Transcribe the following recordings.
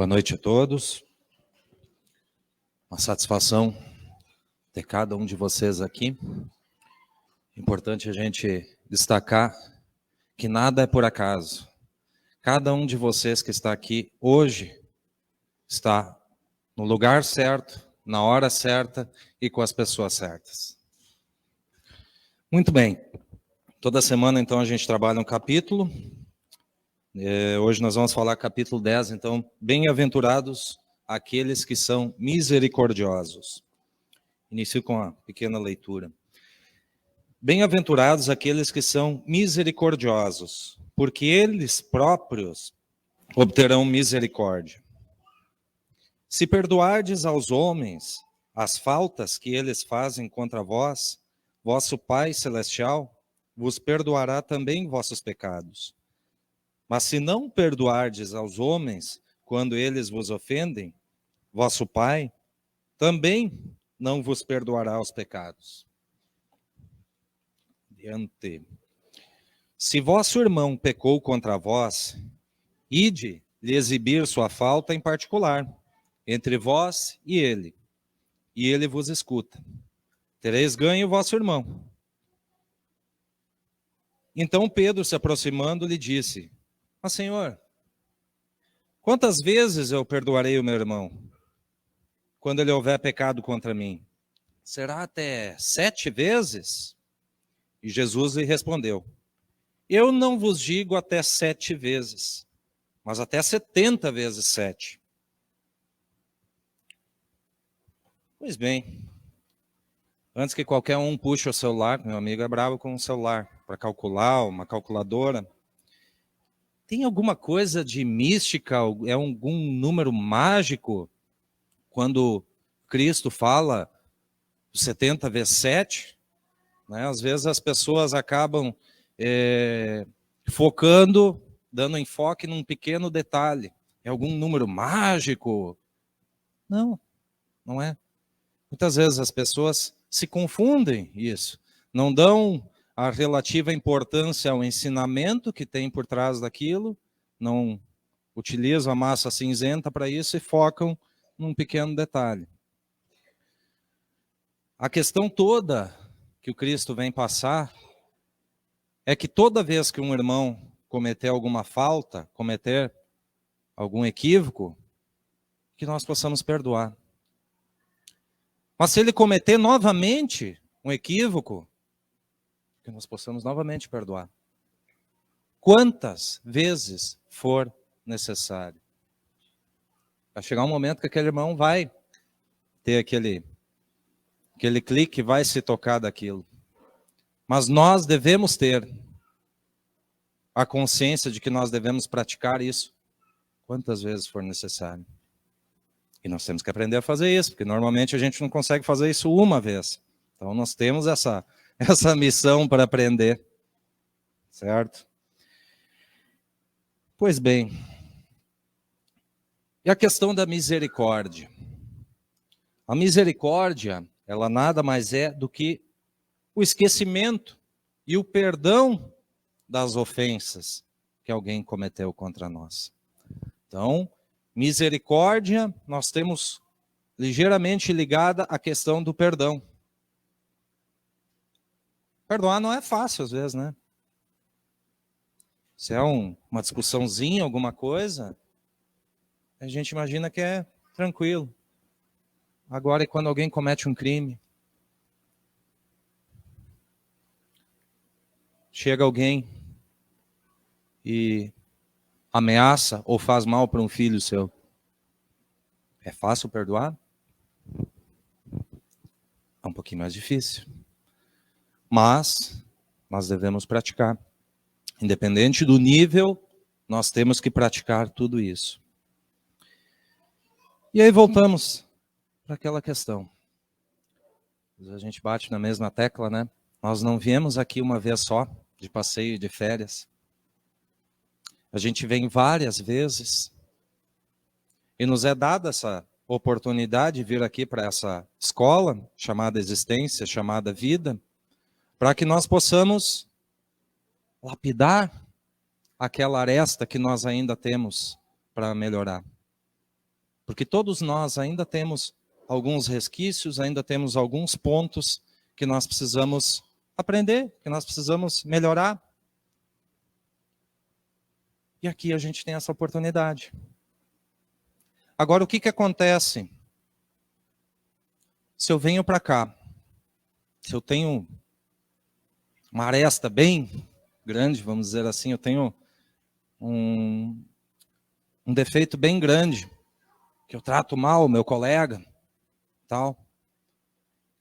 Boa noite a todos. Uma satisfação ter cada um de vocês aqui. Importante a gente destacar que nada é por acaso. Cada um de vocês que está aqui hoje está no lugar certo, na hora certa e com as pessoas certas. Muito bem. Toda semana, então, a gente trabalha um capítulo. Hoje nós vamos falar capítulo 10, então, bem-aventurados aqueles que são misericordiosos. Inicio com uma pequena leitura. Bem-aventurados aqueles que são misericordiosos, porque eles próprios obterão misericórdia. Se perdoardes aos homens as faltas que eles fazem contra vós, vosso Pai Celestial vos perdoará também vossos pecados. Mas se não perdoardes aos homens quando eles vos ofendem, vosso Pai também não vos perdoará os pecados. Diante. Se vosso irmão pecou contra vós, ide lhe exibir sua falta em particular, entre vós e ele vos escuta. Tereis ganho vosso irmão. Então Pedro, se aproximando, lhe disse: Mas, Senhor, quantas vezes eu perdoarei o meu irmão, quando ele houver pecado contra mim? Será até 7 vezes? E Jesus lhe respondeu: Eu não vos digo até 7 vezes, mas até 70 vezes 7. Pois bem, antes que qualquer um puxe o celular, meu amigo é bravo com o celular, para calcular, uma calculadora. Tem alguma coisa de mística, é algum número mágico, quando Cristo fala 70 vezes 7? Né? Às vezes as pessoas acabam focando, dando enfoque num pequeno detalhe. É algum número mágico? Não, não é. Muitas vezes as pessoas se confundem isso. Não dão a relativa importância ao ensinamento que tem por trás daquilo, não utilizam a massa cinzenta para isso e focam num pequeno detalhe. A questão toda que o Cristo vem passar é que toda vez que um irmão cometer alguma falta, cometer algum equívoco, que nós possamos perdoar. Mas se ele cometer novamente um equívoco, que nós possamos novamente perdoar. Quantas vezes for necessário. Vai chegar um momento que aquele irmão vai ter aquele clique, vai se tocar daquilo. Mas nós devemos ter a consciência de que nós devemos praticar isso quantas vezes for necessário. E nós temos que aprender a fazer isso, porque normalmente a gente não consegue fazer isso uma vez. Então nós temos essa missão para aprender. Certo? Pois bem. E a questão da misericórdia? A misericórdia, ela nada mais é do que o esquecimento e o perdão das ofensas que alguém cometeu contra nós. Então, misericórdia, nós temos ligeiramente ligada à questão do perdão. Perdoar não é fácil às vezes, né? Se é uma discussãozinha, alguma coisa, a gente imagina que é tranquilo. Agora, quando alguém comete um crime, chega alguém e ameaça ou faz mal para um filho seu. É fácil perdoar? É um pouquinho mais difícil. Mas nós devemos praticar. Independente do nível, nós temos que praticar tudo isso. E aí voltamos para aquela questão. A gente bate na mesma tecla, né? Nós não viemos aqui uma vez só, de passeio, de férias. A gente vem várias vezes. E nos é dada essa oportunidade de vir aqui para essa escola, chamada existência, chamada vida, para que nós possamos lapidar aquela aresta que nós ainda temos para melhorar. Porque todos nós ainda temos alguns resquícios, ainda temos alguns pontos que nós precisamos aprender, que nós precisamos melhorar. E aqui a gente tem essa oportunidade. Agora, o que acontece se eu venho para cá? Se eu tenho uma aresta bem grande, vamos dizer assim, eu tenho um defeito bem grande, que eu trato mal o meu colega, tal,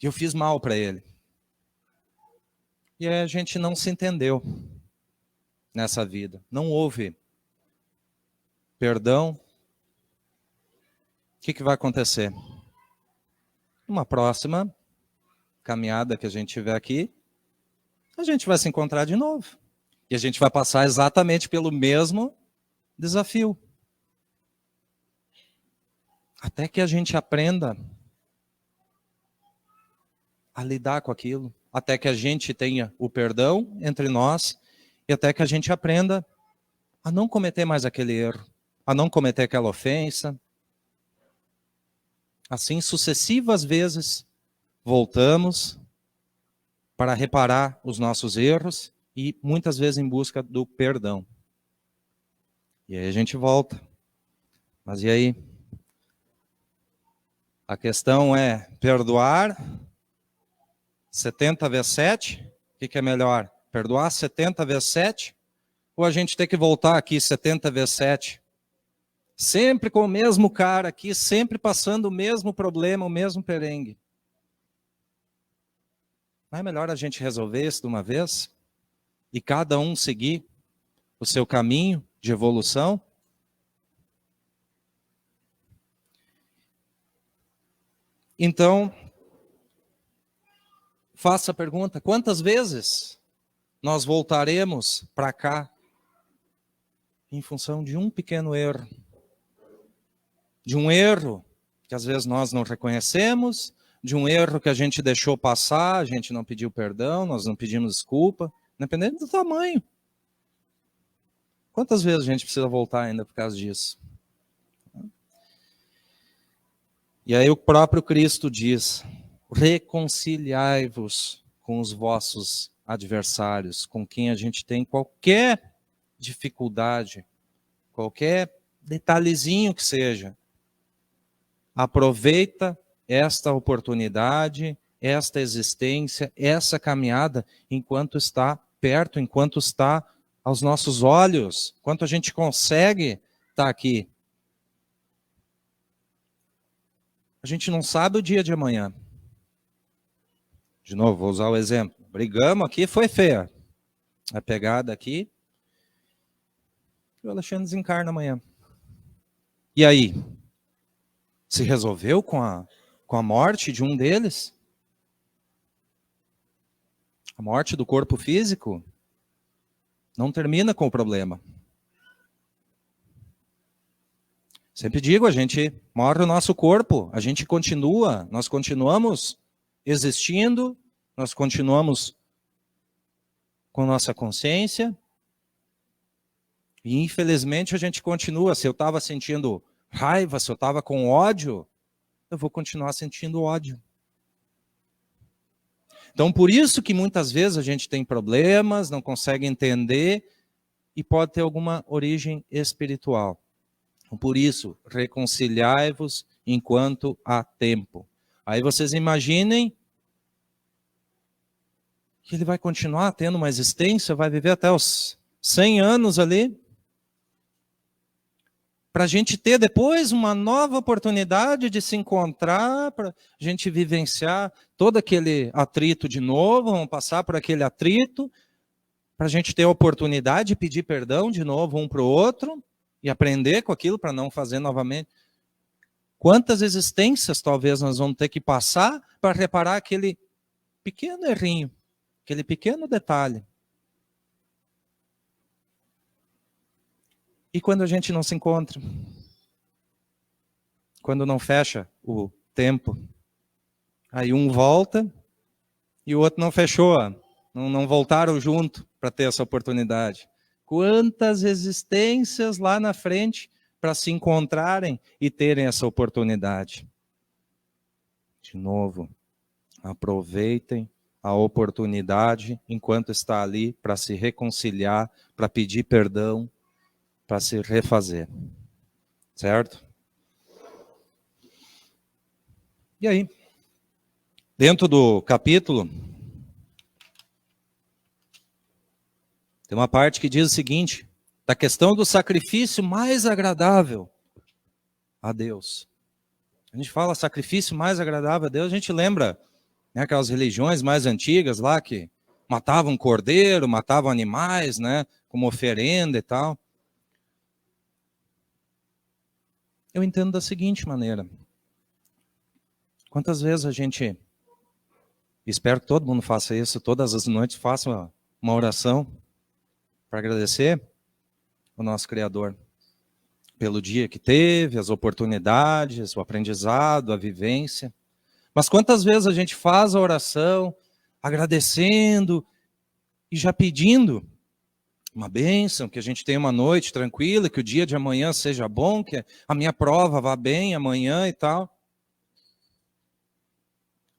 e eu fiz mal para ele. E aí a gente não se entendeu nessa vida. Não houve perdão. O que vai acontecer? Numa próxima caminhada que a gente tiver aqui, a gente vai se encontrar de novo. E a gente vai passar exatamente pelo mesmo desafio. Até que a gente aprenda a lidar com aquilo. Até que a gente tenha o perdão entre nós. E até que a gente aprenda a não cometer mais aquele erro. A não cometer aquela ofensa. Assim, sucessivas vezes, voltamos para reparar os nossos erros e muitas vezes em busca do perdão. E aí a gente volta. Mas e aí? A questão é perdoar 70 vezes 7? O que é melhor? Perdoar 70 vezes 7? Ou a gente ter que voltar aqui 70 vezes 7? Sempre com o mesmo cara aqui, sempre passando o mesmo problema, o mesmo perengue. Não é melhor a gente resolver isso de uma vez? E cada um seguir o seu caminho de evolução? Então, faça a pergunta, quantas vezes nós voltaremos para cá em função de um pequeno erro? De um erro que às vezes nós não reconhecemos, de um erro que a gente deixou passar, a gente não pediu perdão, nós não pedimos desculpa, dependendo do tamanho. Quantas vezes a gente precisa voltar ainda por causa disso? E aí o próprio Cristo diz, reconciliai-vos com os vossos adversários, com quem a gente tem qualquer dificuldade, qualquer detalhezinho que seja. Aproveita esta oportunidade, esta existência, essa caminhada, enquanto está perto, enquanto está aos nossos olhos, enquanto a gente consegue estar aqui. A gente não sabe o dia de amanhã. De novo, vou usar o exemplo. Brigamos aqui, foi feia. A pegada aqui. E o Alexandre desencarna amanhã. E aí? Se resolveu com a morte de um deles? A morte do corpo físico não termina com o problema. Sempre digo, a gente morre o nosso corpo, a gente continua, nós continuamos existindo, nós continuamos com nossa consciência, e infelizmente a gente continua. Se eu estava sentindo raiva, se eu estava com ódio, eu vou continuar sentindo ódio. Então, por isso que muitas vezes a gente tem problemas, não consegue entender, e pode ter alguma origem espiritual. Então, por isso, reconciliai-vos enquanto há tempo. Aí vocês imaginem que ele vai continuar tendo uma existência, vai viver até os 100 anos ali, para a gente ter depois uma nova oportunidade de se encontrar, para a gente vivenciar todo aquele atrito de novo, vamos passar por aquele atrito, para a gente ter a oportunidade de pedir perdão de novo um para o outro, e aprender com aquilo para não fazer novamente. Quantas existências talvez nós vamos ter que passar para reparar aquele pequeno errinho, aquele pequeno detalhe. E quando a gente não se encontra? Quando não fecha o tempo? Aí um volta e o outro não fechou, não voltaram junto para ter essa oportunidade. Quantas existências lá na frente para se encontrarem e terem essa oportunidade. De novo, aproveitem a oportunidade enquanto está ali para se reconciliar, para pedir perdão, para se refazer. Certo? E aí, dentro do capítulo, tem uma parte que diz o seguinte, da questão do sacrifício mais agradável a Deus. A gente fala sacrifício mais agradável a Deus, a gente lembra, né, aquelas religiões mais antigas lá que matavam cordeiro, matavam animais, né, como oferenda e tal. Eu entendo da seguinte maneira. Quantas vezes a gente, espero que todo mundo faça isso, todas as noites faça uma oração para agradecer o nosso Criador pelo dia que teve, as oportunidades, o aprendizado, a vivência. Mas quantas vezes a gente faz a oração agradecendo e já pedindo uma bênção, que a gente tenha uma noite tranquila, que o dia de amanhã seja bom, que a minha prova vá bem amanhã e tal.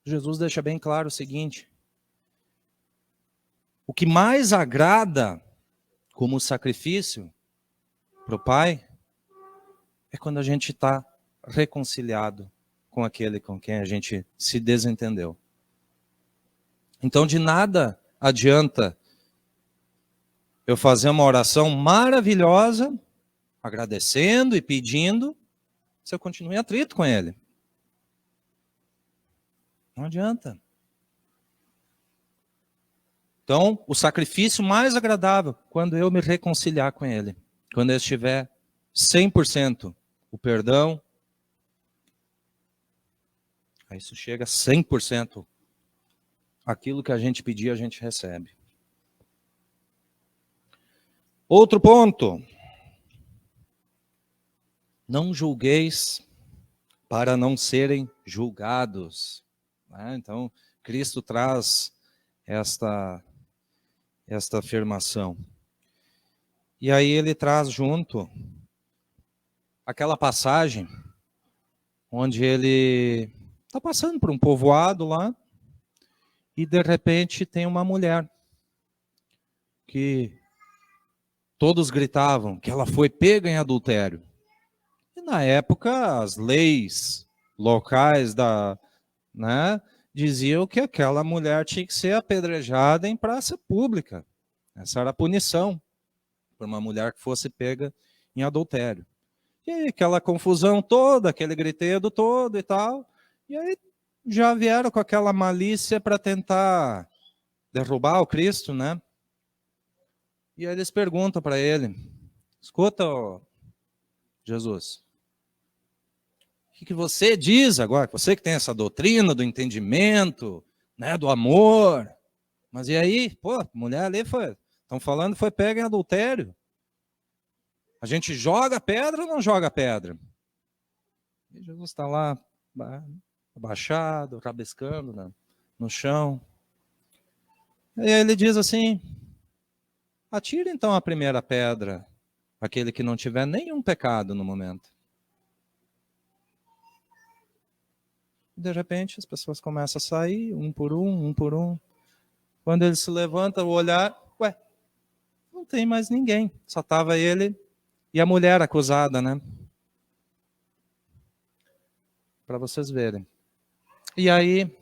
Jesus deixa bem claro o seguinte, o que mais agrada como sacrifício para o Pai é quando a gente está reconciliado com aquele com quem a gente se desentendeu. Então, de nada adianta eu fazer uma oração maravilhosa, agradecendo e pedindo, se eu continuo em atrito com ele. Não adianta. Então, o sacrifício mais agradável, quando eu me reconciliar com ele, quando eu estiver 100% o perdão, aí isso chega a 100%. Aquilo que a gente pedir, a gente recebe. Outro ponto. Não julgueis para não serem julgados. Então, Cristo traz esta afirmação. E aí ele traz junto aquela passagem onde ele está passando por um povoado lá e de repente tem uma mulher que todos gritavam que ela foi pega em adultério. E na época as leis locais diziam que aquela mulher tinha que ser apedrejada em praça pública. Essa era a punição para uma mulher que fosse pega em adultério. E aí aquela confusão toda, aquele griteiro todo e tal. E aí já vieram com aquela malícia para tentar derrubar o Cristo, né? E aí eles perguntam para ele, escuta, Jesus, o que você diz agora? Você que tem essa doutrina do entendimento, né, do amor. Mas e aí? Pô, a mulher ali estão falando que foi pega em adultério. A gente joga pedra ou não joga pedra? E Jesus está lá, abaixado, rabiscando no chão. E aí ele diz assim, atira então a primeira pedra, aquele que não tiver nenhum pecado no momento. De repente, as pessoas começam a sair, um por um. Quando ele se levanta, o olhar, não tem mais ninguém. Só estava ele e a mulher acusada, né? Para vocês verem. E aí,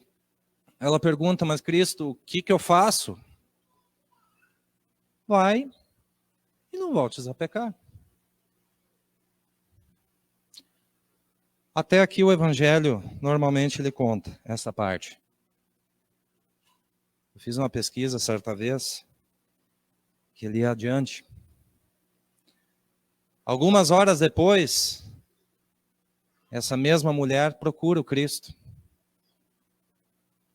ela pergunta, mas Cristo, o que eu faço? Vai e não voltes a pecar. Até aqui o Evangelho, normalmente ele conta essa parte. Eu fiz uma pesquisa certa vez, que ele ia adiante. Algumas horas depois, essa mesma mulher procura o Cristo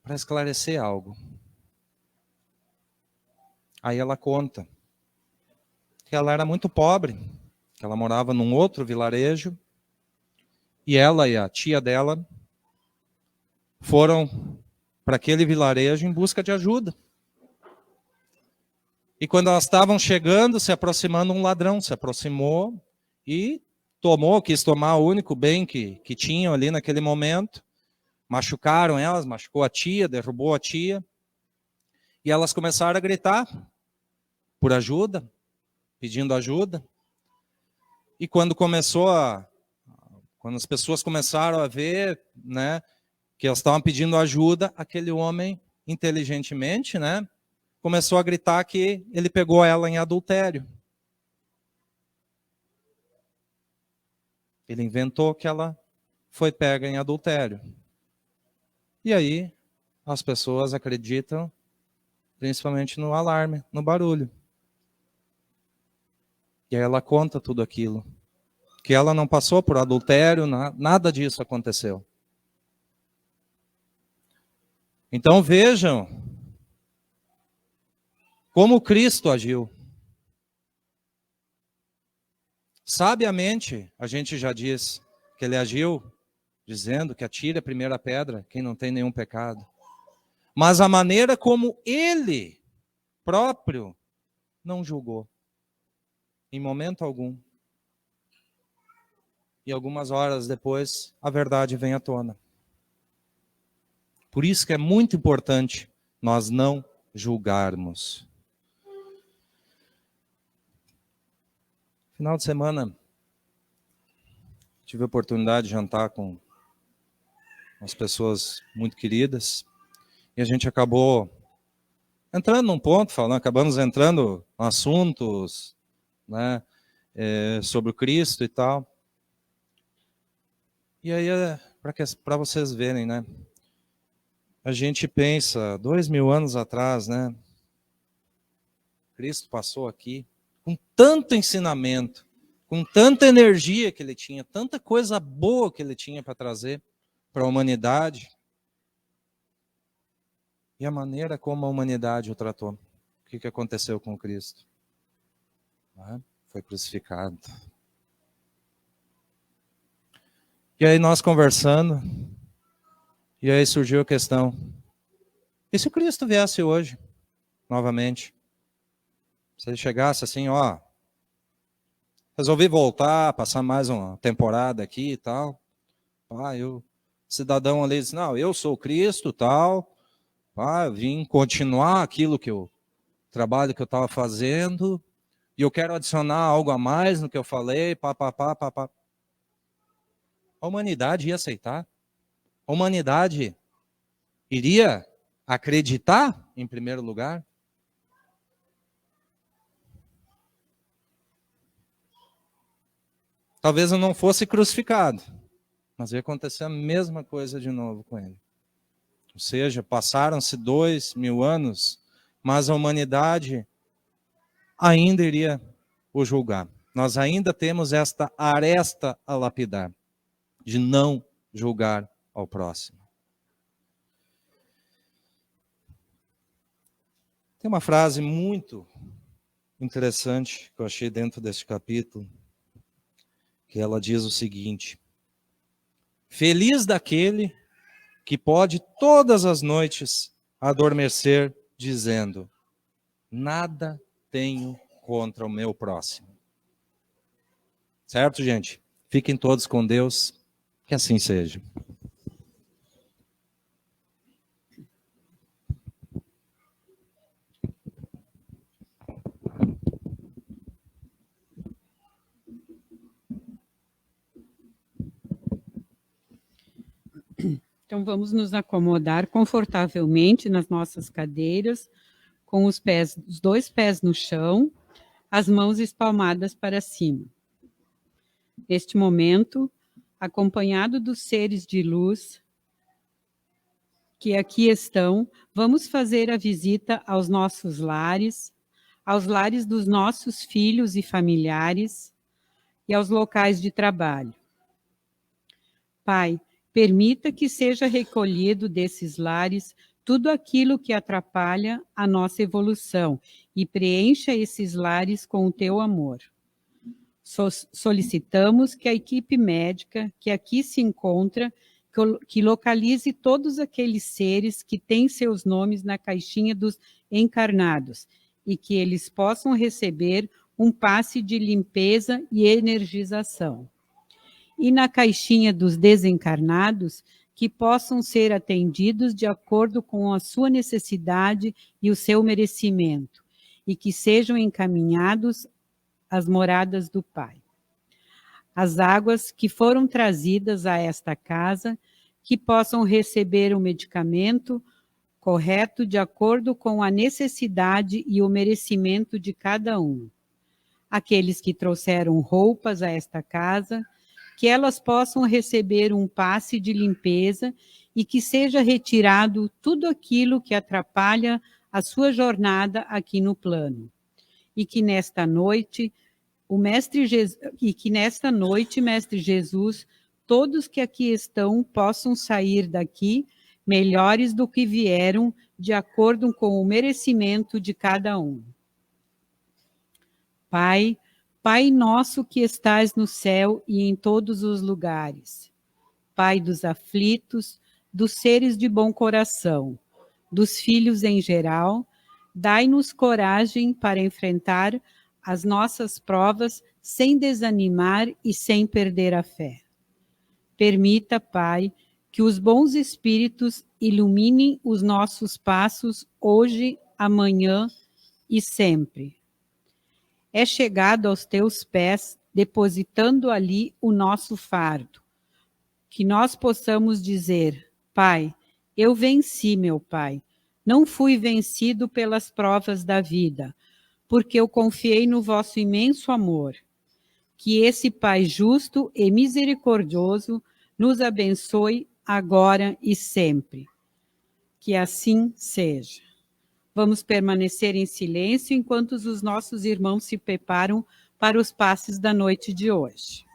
para esclarecer algo. Aí ela conta que ela era muito pobre, que ela morava num outro vilarejo, e ela e a tia dela foram para aquele vilarejo em busca de ajuda. E quando elas estavam chegando, se aproximando, um ladrão se aproximou e quis tomar o único bem que tinham ali naquele momento. Machucaram elas, machucou a tia, derrubou a tia. E elas começaram a gritar por ajuda, pedindo ajuda. E quando as pessoas começaram a ver, né, que elas estavam pedindo ajuda, aquele homem, inteligentemente, né, começou a gritar que ele pegou ela em adultério. Ele inventou que ela foi pega em adultério. E aí, as pessoas acreditam, principalmente no alarme, no barulho. E aí ela conta tudo aquilo. Que ela não passou por adultério, nada disso aconteceu. Então vejam como Cristo agiu. Sabiamente, a gente já diz que ele agiu dizendo que atire a primeira pedra quem não tem nenhum pecado. Mas a maneira como ele próprio não julgou, em momento algum. E algumas horas depois, a verdade vem à tona. Por isso que é muito importante nós não julgarmos. Final de semana, tive a oportunidade de jantar com umas pessoas muito queridas. E a gente acabou entrando num ponto, acabamos entrando em assuntos, né, sobre o Cristo e tal. E aí, para vocês verem, né, a gente pensa, 2000 anos atrás, né, Cristo passou aqui com tanto ensinamento, com tanta energia que ele tinha, tanta coisa boa que ele tinha para trazer para a humanidade. E a maneira como a humanidade o tratou. O que aconteceu com Cristo? Foi crucificado. E aí nós conversando, e aí surgiu a questão: e se o Cristo viesse hoje, novamente? Se ele chegasse assim, ó, resolvi voltar, passar mais uma temporada aqui e tal. O cidadão ali disse, não, eu sou Cristo, tal. Eu vim continuar aquilo trabalho que eu estava fazendo, e eu quero adicionar algo a mais no que eu falei, A humanidade ia aceitar? A humanidade iria acreditar, em primeiro lugar? Talvez eu não fosse crucificado, mas ia acontecer a mesma coisa de novo com ele. Ou seja, passaram-se 2000 anos, mas a humanidade ainda iria o julgar. Nós ainda temos esta aresta a lapidar, de não julgar ao próximo. Tem uma frase muito interessante que eu achei dentro deste capítulo, que ela diz o seguinte: feliz daquele que pode todas as noites adormecer dizendo, nada tenho contra o meu próximo. Certo, gente? Fiquem todos com Deus, que assim seja. Então, vamos nos acomodar confortavelmente nas nossas cadeiras, com os dois pés no chão, as mãos espalmadas para cima. Neste momento, acompanhado dos seres de luz que aqui estão, vamos fazer a visita aos nossos lares, aos lares dos nossos filhos e familiares e aos locais de trabalho. Pai, permita que seja recolhido desses lares tudo aquilo que atrapalha a nossa evolução e preencha esses lares com o teu amor. Solicitamos que a equipe médica que aqui se encontra, que localize todos aqueles seres que têm seus nomes na caixinha dos encarnados e que eles possam receber um passe de limpeza e energização. e na caixinha dos desencarnados, que possam ser atendidos de acordo com a sua necessidade e o seu merecimento, e que sejam encaminhados às moradas do Pai. As águas que foram trazidas a esta casa, que possam receber o medicamento correto de acordo com a necessidade e o merecimento de cada um. Aqueles que trouxeram roupas a esta casa, que elas possam receber um passe de limpeza e que seja retirado tudo aquilo que atrapalha a sua jornada aqui no plano. E que nesta noite, Mestre Jesus, todos que aqui estão possam sair daqui melhores do que vieram, de acordo com o merecimento de cada um. Pai, Pai nosso que estás no céu e em todos os lugares, Pai dos aflitos, dos seres de bom coração, dos filhos em geral, dai-nos coragem para enfrentar as nossas provas sem desanimar e sem perder a fé. Permita, Pai, que os bons espíritos iluminem os nossos passos hoje, amanhã e sempre. É chegado aos teus pés, depositando ali o nosso fardo. Que nós possamos dizer, Pai, eu venci, meu Pai. Não fui vencido pelas provas da vida, porque eu confiei no vosso imenso amor. Que esse Pai justo e misericordioso nos abençoe agora e sempre. Que assim seja. Vamos permanecer em silêncio enquanto os nossos irmãos se preparam para os passes da noite de hoje.